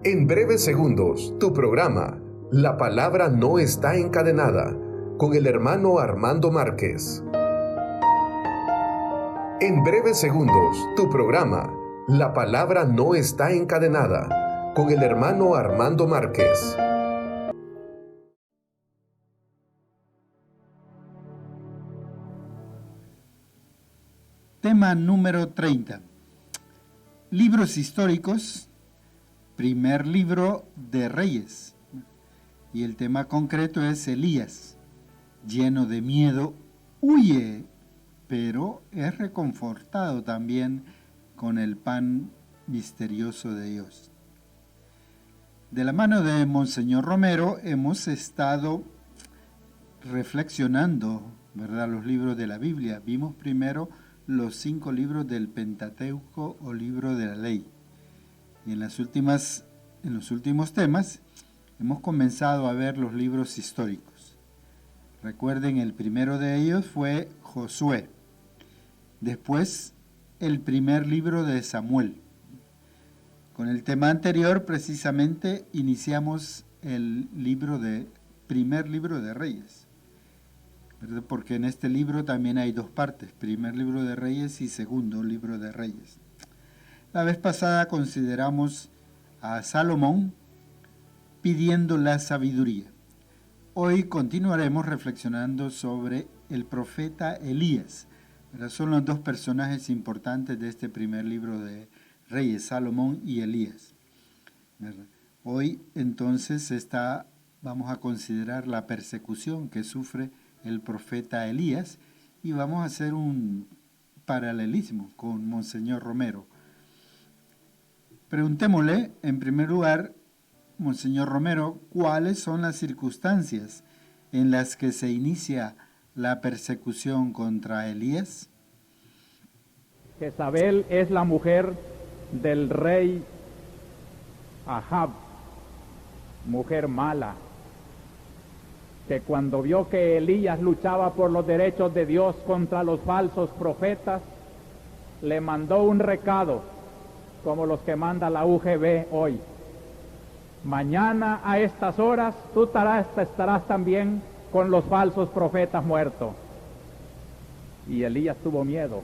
En breves segundos, tu programa, La Palabra No Está Encadenada, con el hermano Armando Márquez. En breves segundos, tu programa, La Palabra No Está Encadenada, con el hermano Armando Márquez. Tema número 30. Libros históricos, primer libro de Reyes. Y el tema concreto es Elías, lleno de miedo, huye, pero es reconfortado también con el pan misterioso de Dios. De la mano de Monseñor Romero hemos estado reflexionando, ¿verdad?, los libros de la Biblia. Vimos primero los 5 libros del Pentateuco o libro de la ley. Y en los últimos temas hemos comenzado a ver los libros históricos. Recuerden, el primero de ellos fue Josué. Después, el primer libro de Samuel. Con el tema anterior, precisamente, iniciamos el primer libro de Reyes, ¿verdad? Porque en este libro también hay 2 partes, primer libro de Reyes y segundo libro de Reyes. La vez pasada consideramos a Salomón pidiendo la sabiduría. Hoy continuaremos reflexionando sobre el profeta Elías. Son los 2 personajes importantes de este primer libro de Reyes, Salomón y Elías. Hoy entonces vamos a considerar la persecución que sufre el profeta Elías y vamos a hacer un paralelismo con Monseñor Romero. Preguntémosle, en primer lugar, Monseñor Romero, ¿cuáles son las circunstancias en las que se inicia la persecución contra Elías? Jezabel es la mujer del rey Ahab, mujer mala, que cuando vio que Elías luchaba por los derechos de Dios contra los falsos profetas, le mandó un recado, como los que manda la UGB hoy. Mañana a estas horas tú estarás también con los falsos profetas muertos. Y Elías tuvo miedo.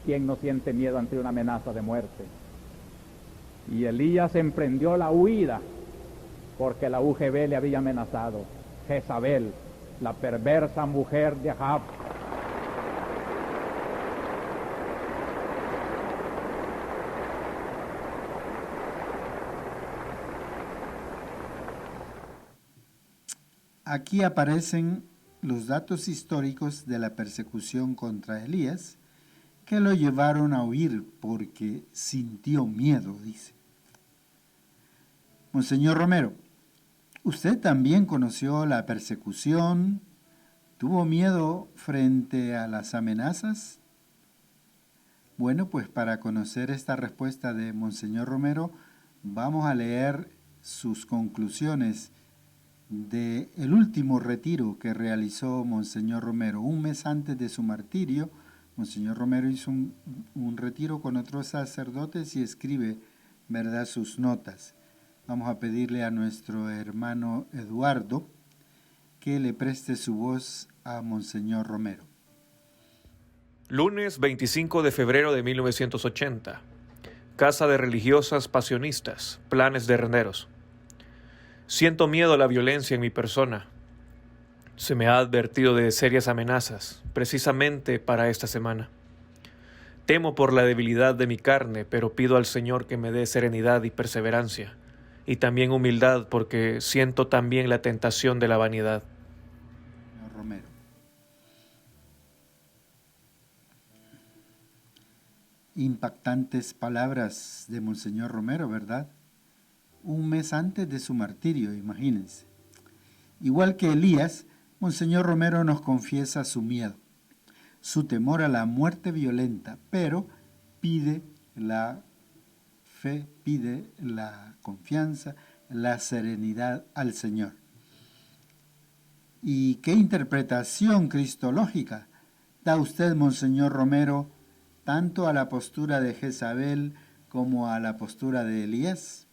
¿Quién no siente miedo ante una amenaza de muerte? Y Elías emprendió la huida porque la UGB le había amenazado. Jezabel, la perversa mujer de Ahab. Aquí aparecen los datos históricos de la persecución contra Elías, que lo llevaron a huir porque sintió miedo, dice. Monseñor Romero, ¿usted también conoció la persecución? ¿Tuvo miedo frente a las amenazas? Bueno, pues para conocer esta respuesta de Monseñor Romero, vamos a leer sus conclusiones del último retiro que realizó Monseñor Romero. Un mes antes de su martirio, Monseñor Romero hizo un retiro con otros sacerdotes y escribe, ¿verdad?, sus notas. Vamos a pedirle a nuestro hermano Eduardo que le preste su voz a Monseñor Romero. Lunes 25 de febrero de 1980. Casa de religiosas pasionistas, planes de renderos. Siento miedo a la violencia en mi persona. Se me ha advertido de serias amenazas, precisamente para esta semana. Temo por la debilidad de mi carne, pero pido al Señor que me dé serenidad y perseverancia, y también humildad, porque siento también la tentación de la vanidad. Romero. Impactantes palabras de Monseñor Romero, ¿verdad? Un mes antes de su martirio, imagínense. Igual que Elías, Monseñor Romero nos confiesa su miedo, su temor a la muerte violenta, pero pide la fe, pide la confianza, la serenidad al Señor. ¿Y qué interpretación cristológica da usted, Monseñor Romero, tanto a la postura de Jezabel como a la postura de Elías?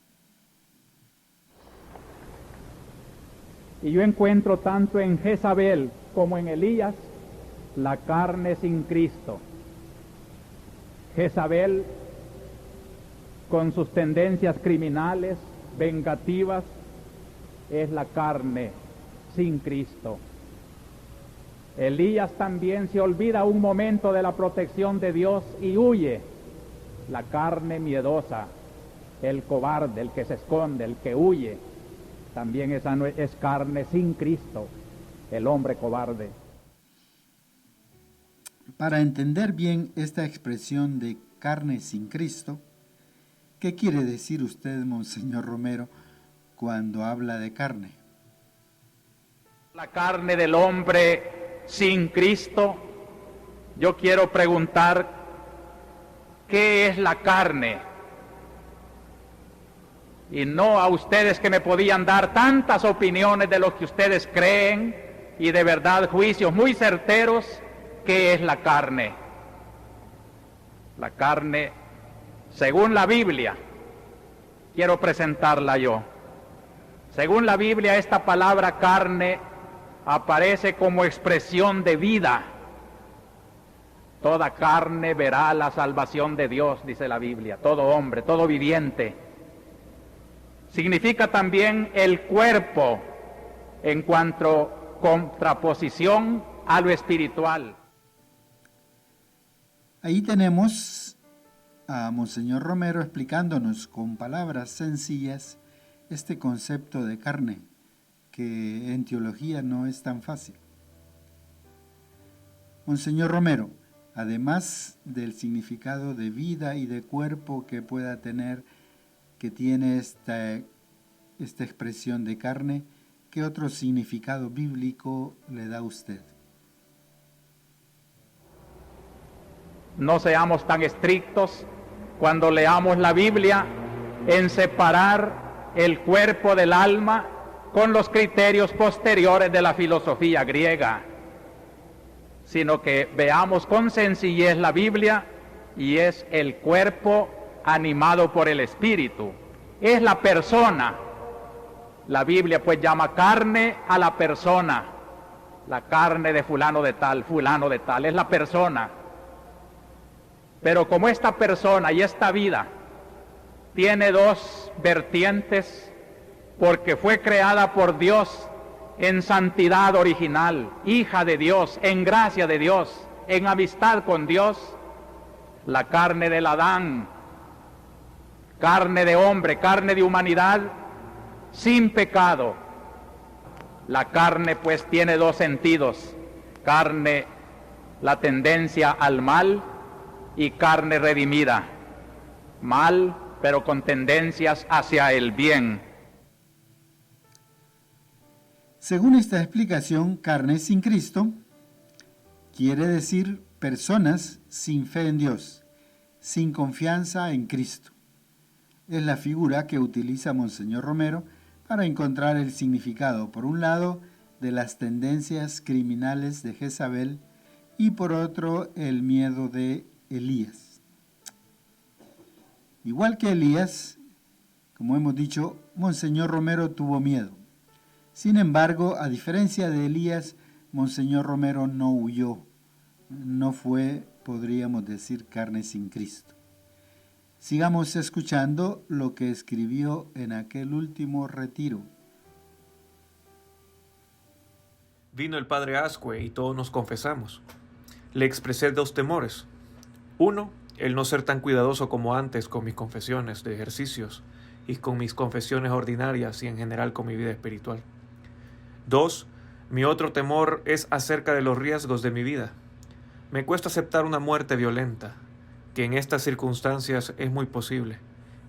Y yo encuentro tanto en Jezabel como en Elías la carne sin Cristo. Jezabel, con sus tendencias criminales, vengativas, es la carne sin Cristo. Elías también se olvida un momento de la protección de Dios y huye. La carne miedosa, el cobarde, el que se esconde, el que huye, también esa no es carne sin Cristo, el hombre cobarde. Para entender bien esta expresión de carne sin Cristo, ¿qué quiere decir usted, Monseñor Romero, cuando habla de carne? La carne del hombre sin Cristo, yo quiero preguntar, ¿qué es la carne? Y no a ustedes que me podían dar tantas opiniones de lo que ustedes creen y de verdad juicios muy certeros. ¿Qué es la carne? La carne, según la Biblia, quiero presentarla yo. Según la Biblia, esta palabra carne aparece como expresión de vida. Toda carne verá la salvación de Dios, dice la Biblia. Todo hombre, todo viviente. Significa también el cuerpo en cuanto a contraposición a lo espiritual. Ahí tenemos a Monseñor Romero explicándonos con palabras sencillas este concepto de carne, que en teología no es tan fácil. Monseñor Romero, además del significado de vida y de cuerpo que pueda tener, que tiene esta expresión de carne, ¿qué otro significado bíblico le da a usted? No seamos tan estrictos cuando leamos la Biblia en separar el cuerpo del alma con los criterios posteriores de la filosofía griega, sino que veamos con sencillez la Biblia y es el cuerpo animado por el Espíritu, es la persona. La Biblia pues llama carne a la persona, la carne de fulano de tal, es la persona. Pero como esta persona y esta vida tiene dos vertientes, porque fue creada por Dios en santidad original, hija de Dios, en gracia de Dios, en amistad con Dios, la carne del Adán, carne de hombre, carne de humanidad, sin pecado. La carne pues tiene dos sentidos, carne, la tendencia al mal, y carne redimida, mal, pero con tendencias hacia el bien. Según esta explicación, carne sin Cristo quiere decir personas sin fe en Dios, sin confianza en Cristo. Es la figura que utiliza Monseñor Romero para encontrar el significado, por un lado, de las tendencias criminales de Jezabel y por otro, el miedo de Elías. Igual que Elías, como hemos dicho, Monseñor Romero tuvo miedo. Sin embargo, a diferencia de Elías, Monseñor Romero no huyó, no fue, podríamos decir, carne sin Cristo. Sigamos escuchando lo que escribió en aquel último retiro. Vino el padre Ascue y todos nos confesamos. Le expresé dos temores. Uno, el no ser tan cuidadoso como antes con mis confesiones de ejercicios y con mis confesiones ordinarias y en general con mi vida espiritual. Dos, mi otro temor es acerca de los riesgos de mi vida. Me cuesta aceptar una muerte violenta, que en estas circunstancias es muy posible.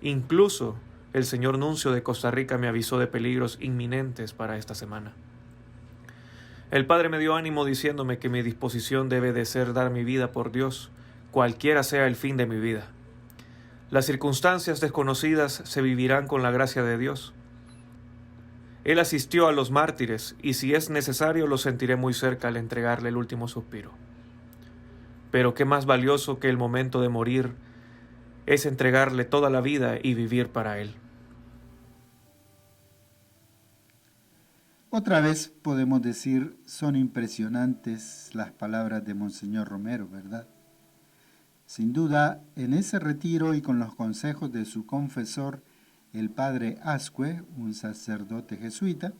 Incluso el señor nuncio de Costa Rica me avisó de peligros inminentes para esta semana. El padre me dio ánimo diciéndome que mi disposición debe de ser dar mi vida por Dios, cualquiera sea el fin de mi vida. Las circunstancias desconocidas se vivirán con la gracia de Dios. Él asistió a los mártires y si es necesario lo sentiré muy cerca al entregarle el último suspiro. Pero qué más valioso que el momento de morir es entregarle toda la vida y vivir para Él. Otra vez podemos decir, son impresionantes las palabras de Monseñor Romero, ¿verdad? Sin duda, en ese retiro y con los consejos de su confesor, el padre Ascue, un sacerdote jesuita,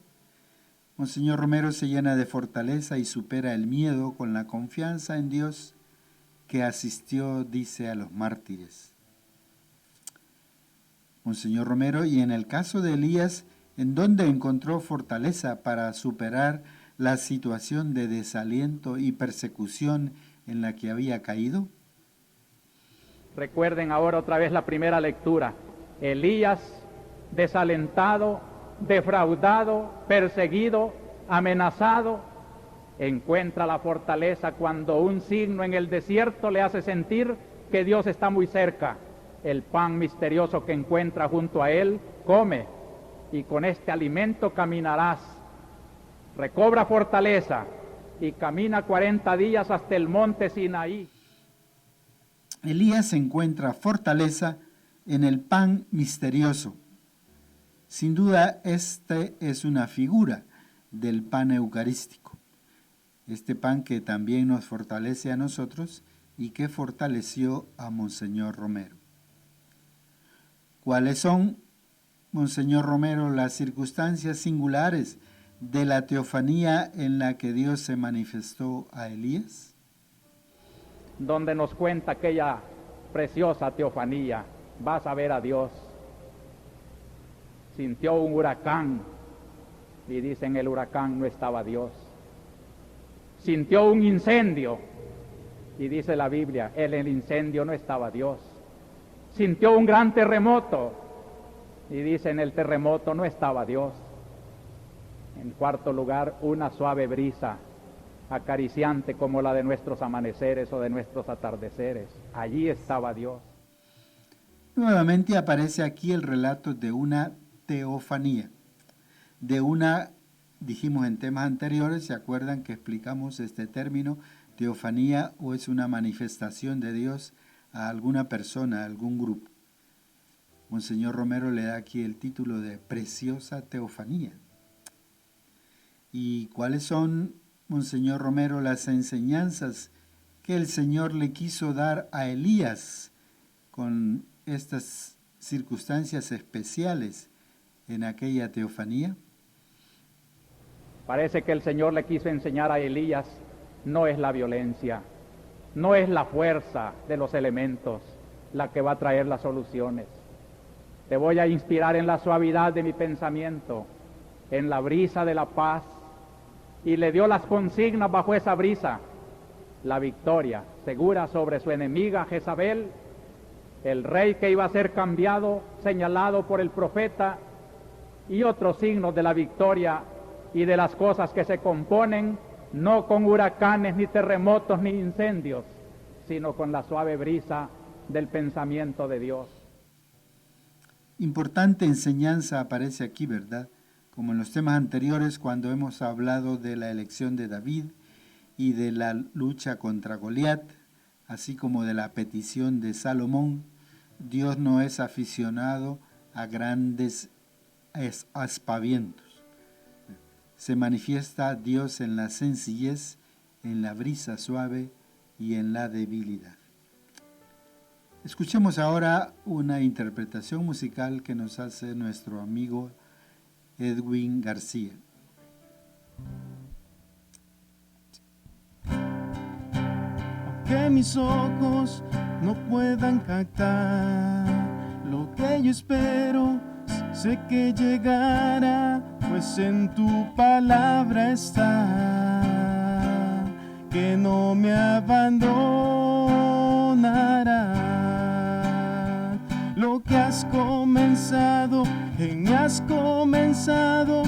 Monseñor Romero se llena de fortaleza y supera el miedo con la confianza en Dios que asistió, dice, a los mártires. Monseñor Romero, y en el caso de Elías, ¿en dónde encontró fortaleza para superar la situación de desaliento y persecución en la que había caído? Recuerden ahora otra vez la primera lectura. Elías, desalentado, defraudado, perseguido, amenazado, encuentra la fortaleza cuando un signo en el desierto le hace sentir que Dios está muy cerca. El pan misterioso que encuentra junto a él, come, y con este alimento caminarás. Recobra fortaleza y camina 40 días hasta el monte Sinaí. Elías encuentra fortaleza en el pan misterioso. Sin duda, este es una figura del pan eucarístico. Este pan que también nos fortalece a nosotros y que fortaleció a Monseñor Romero. ¿Cuáles son, Monseñor Romero, las circunstancias singulares de la teofanía en la que Dios se manifestó a Elías? Donde nos cuenta aquella preciosa teofanía, vas a ver a Dios. Sintió un huracán y dice en el huracán no estaba Dios. Sintió un incendio y dice la Biblia, en el incendio no estaba Dios. Sintió un gran terremoto y dice en el terremoto no estaba Dios. En cuarto lugar, una suave brisa acariciante como la de nuestros amaneceres o de nuestros atardeceres. Allí estaba Dios. Nuevamente aparece aquí el relato de una teofanía, de una, dijimos en temas anteriores, ¿se acuerdan que explicamos este término? Teofanía, o es una manifestación de Dios a alguna persona, a algún grupo. Monseñor Romero le da aquí el título de preciosa teofanía. ¿Y cuáles son, Monseñor Romero, las enseñanzas que el Señor le quiso dar a Elías con estas circunstancias especiales en aquella teofanía? Parece que el Señor le quiso enseñar a Elías, no es la violencia, no es la fuerza de los elementos la que va a traer las soluciones. Te voy a inspirar en la suavidad de mi pensamiento, en la brisa de la paz, y le dio las consignas bajo esa brisa, la victoria segura sobre su enemiga Jezabel, el rey que iba a ser cambiado, señalado por el profeta, y otros signos de la victoria y de las cosas que se componen, no con huracanes, ni terremotos, ni incendios, sino con la suave brisa del pensamiento de Dios. Importante enseñanza aparece aquí, ¿verdad? Como en los temas anteriores, cuando hemos hablado de la elección de David y de la lucha contra Goliat, así como de la petición de Salomón, Dios no es aficionado a grandes aspavientos. Se manifiesta Dios en la sencillez, en la brisa suave y en la debilidad. Escuchemos ahora una interpretación musical que nos hace nuestro amigo Edwin García. Aunque mis ojos no puedan captar lo que yo espero, sé que llegará, pues en tu palabra está, que no me abandonará. Lo que has comenzado, en mí has comenzado,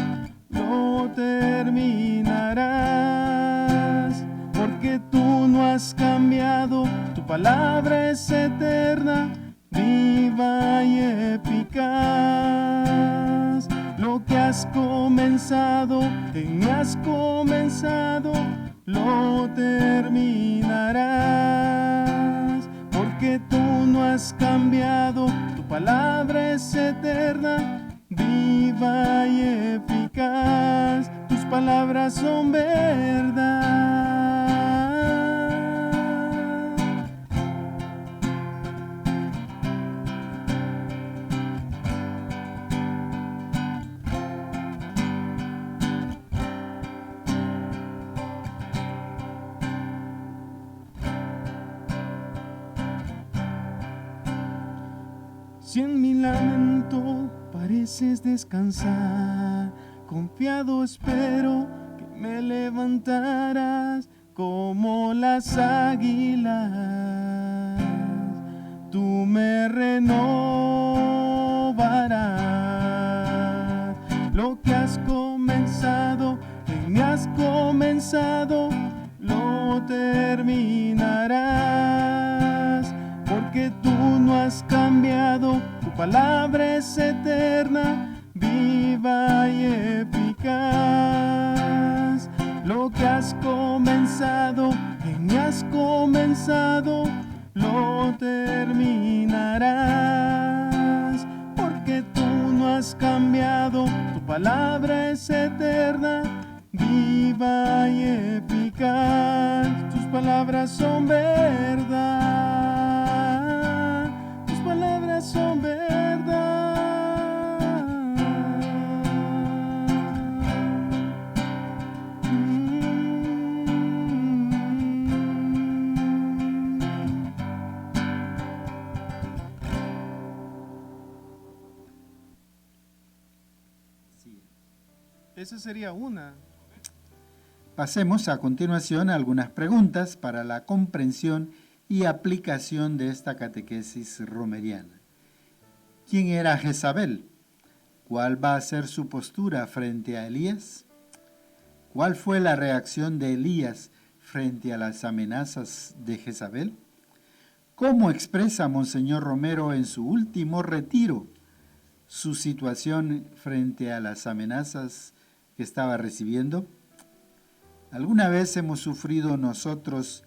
lo terminarás, porque tú no has cambiado, tu palabra es eterna, viva y eficaz. Lo que has comenzado, en mí has comenzado, lo terminarás, porque tú no has cambiado, tu palabra es eterna, viva y eficaz. Tus palabras son verdad. Si en mi lamento pareces descansar, confiado espero que me levantarás como las águilas. Tú me renovarás. Lo que has comenzado, que me has comenzado, lo terminarás. Porque tú no has cambiado, tu palabra es eterna, viva y eficaz. Lo que has comenzado, que me has comenzado, lo terminarás. Porque tú no has cambiado, tu palabra es eterna, viva y eficaz. Tus palabras son verdad, tus palabras son verdad. Esa sería una. Pasemos a continuación a algunas preguntas para la comprensión y aplicación de esta catequesis romeriana. ¿Quién era Jezabel? ¿Cuál va a ser su postura frente a Elías? ¿Cuál fue la reacción de Elías frente a las amenazas de Jezabel? ¿Cómo expresa Monseñor Romero en su último retiro su situación frente a las amenazas que estaba recibiendo? ¿Alguna vez hemos sufrido nosotros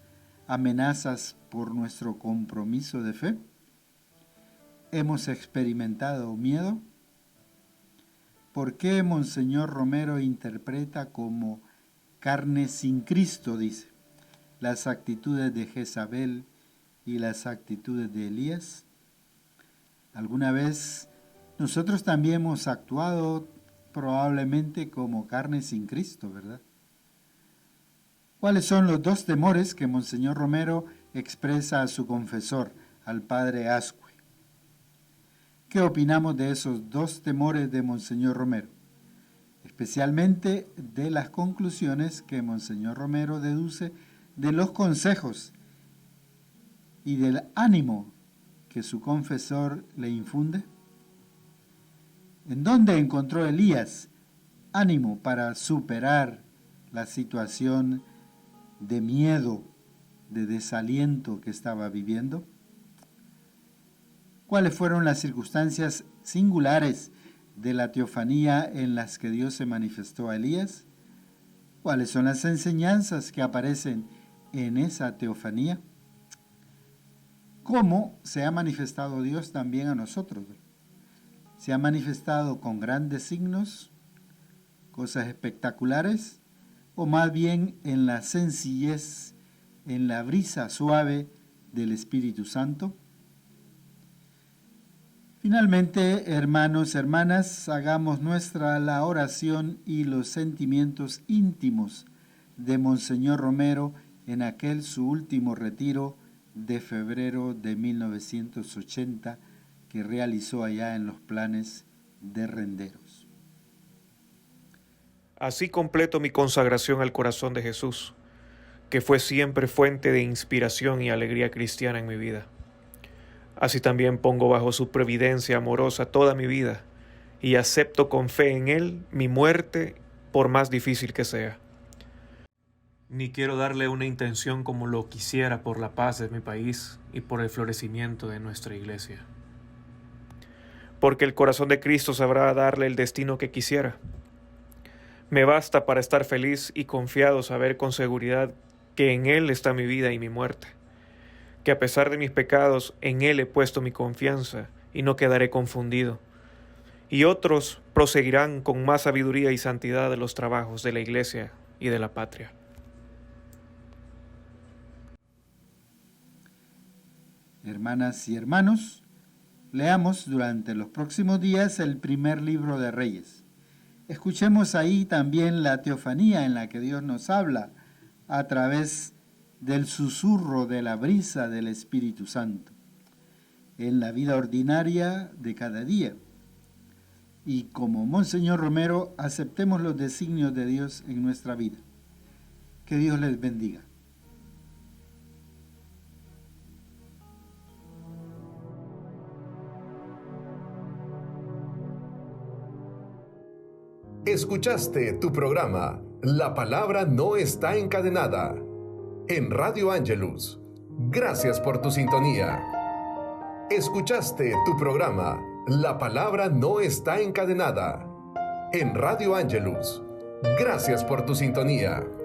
amenazas por nuestro compromiso de fe? ¿Hemos experimentado miedo? ¿Por qué Monseñor Romero interpreta como carne sin Cristo, dice, las actitudes de Jezabel y las actitudes de Elías? ¿Alguna vez nosotros también hemos actuado probablemente como carne sin Cristo, verdad? ¿Cuáles son los dos temores que Monseñor Romero expresa a su confesor, al padre Ascue? ¿Qué opinamos de esos dos temores de Monseñor Romero? Especialmente de las conclusiones que Monseñor Romero deduce de los consejos y del ánimo que su confesor le infunde. ¿En dónde encontró Elías ánimo para superar la situación de miedo, de desaliento que estaba viviendo? ¿Cuáles fueron las circunstancias singulares de la teofanía en las que Dios se manifestó a Elías? ¿Cuáles son las enseñanzas que aparecen en esa teofanía? ¿Cómo se ha manifestado Dios también a nosotros? ¿Se ha manifestado con grandes signos, cosas espectaculares, o más bien en la sencillez, en la brisa suave del Espíritu Santo? Finalmente, hermanos, hermanas, hagamos nuestra la oración y los sentimientos íntimos de Monseñor Romero en aquel su último retiro de febrero de 1980 que realizó allá en los Planes de Renderos. Así completo mi consagración al corazón de Jesús, que fue siempre fuente de inspiración y alegría cristiana en mi vida. Así también pongo bajo su providencia amorosa toda mi vida y acepto con fe en Él mi muerte, por más difícil que sea. Ni quiero darle una intención como lo quisiera por la paz de mi país y por el florecimiento de nuestra iglesia. Porque el corazón de Cristo sabrá darle el destino que quisiera. Me basta para estar feliz y confiado saber con seguridad que en Él está mi vida y mi muerte, que a pesar de mis pecados en Él he puesto mi confianza y no quedaré confundido, y otros proseguirán con más sabiduría y santidad de los trabajos de la Iglesia y de la patria. Hermanas y hermanos, leamos durante los próximos días el primer libro de Reyes. Escuchemos ahí también la teofanía en la que Dios nos habla a través del susurro de la brisa del Espíritu Santo en la vida ordinaria de cada día. Y como Monseñor Romero, aceptemos los designios de Dios en nuestra vida. Que Dios les bendiga. Escuchaste tu programa La Palabra No Está Encadenada en Radio Angelus. Gracias por tu sintonía. Escuchaste tu programa La Palabra No Está Encadenada en Radio Angelus. Gracias por tu sintonía.